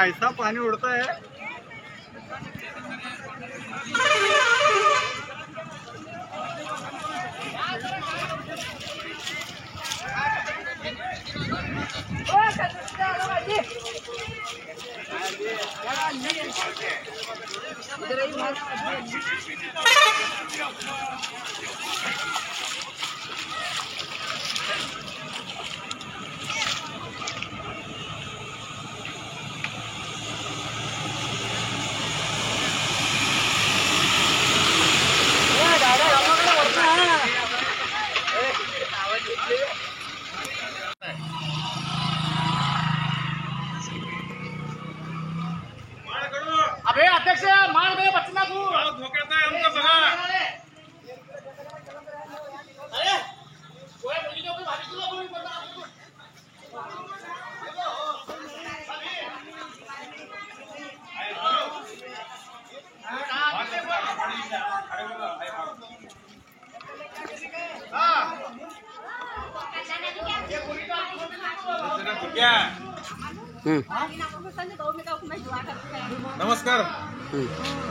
ऐसा पानी उड़ता है। अबे अध्यक्ष मार दे बच्चा तू धोक्यात आहे आमचं बघा। अरे कोई मुली को भाभी तुला बोलून पडला नमस्कार।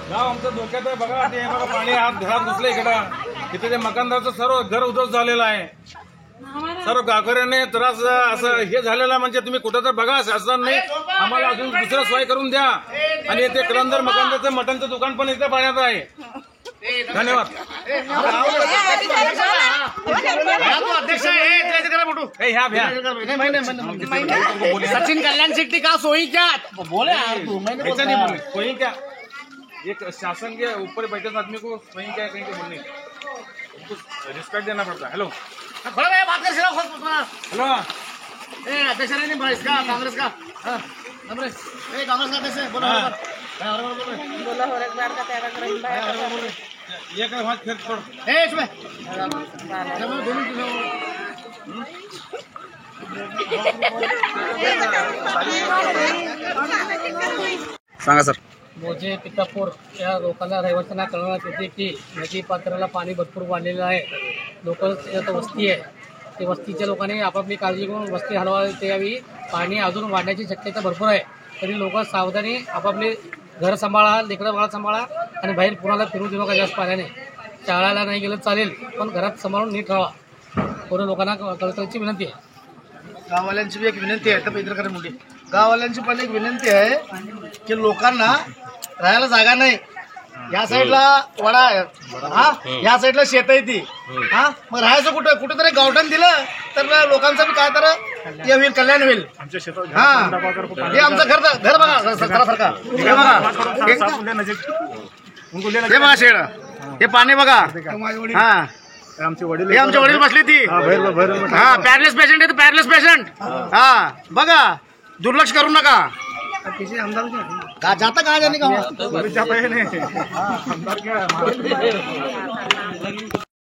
गाव आमचं धोक्यात आहे बघा। ते बघा पाणी आत घरात घुसले इकडं। इथे ते मकानदारचं सर्व घर उद्ध्वस्त झालेलं आहे। सर्व गावकऱ्याने त्रास असं हे झालेला म्हणजे तुम्ही कुठं तर बघा शासनाने आम्हाला अजून दुसरं सोय करून द्या। आणि ते कलंदर मकानदारचं मटणचं दुकान पण इथे पाण्यात आहे। धन्यवाद। सचिन कल्याण शेट्टी का सोई क्या बोले यार तू मैंने ऐसा नहीं बोले सोई क्या। एक शासन के ऊपर बैठे आदमी को सोई क्या कहीं के बोलने उनको रिस्पेक्ट देना पड़ता है। हेलो बात कर हेलो अध्यक्ष नहीं इसका कांग्रेस का कांग्रेस कांग्रेस का कैसे बोला बोला हो एक बार का तेरा करम भाई एक हाथ फिर छोड़ इसमें सांगा सर। मोजे पितापूर या लोकांना रहिवाशांना कळवण्यात येते की नदी पात्राला पाणी भरपूर वाढलेलं आहे। लोक आता वस्ती आहे, ते वस्तीच्या लोकांनी आपापली काळजी घेऊन वस्ती हलवायला यावी। पाणी अजून वाढण्याची शक्यता भरपूर आहे, तरी लोक सावधानी आपापले घर सांभाळा, लेकरं बाळा सांभाळा आणि बाहेर कुणाला फिरू देऊ नका जास्त पाण्याने। शाळेला नाही गेलं चालेल पण घरात सांभाळून नीट राहा। पूर्ण लोकांना कळकळीची विनंती आहे। गाववाल्यांची भी एक विनंती आहे तर इतर मुली गाववाल्यांची पण एक विनंती आहे की लोकांना राहायला जागा नाही। या साईडला वडा आहे हा, या साईडला शेत आहे ती हा, मग राहायचं कुठं कुठेतरी गावठण दिलं तर लोकांचं बी काय तर हे होईल, कल्याण होईल। हा हे आमचं घर बघा सरकारसारखा हे बघा शेड हे पाणी बघा हा आमचे वडील हे आमचे वडील बसली ती हा पॅरलेस पेशंट आहे, पॅरलेस पेशंट हा बघा दुर्लक्ष करू नका। का जाता कहाँ जाने का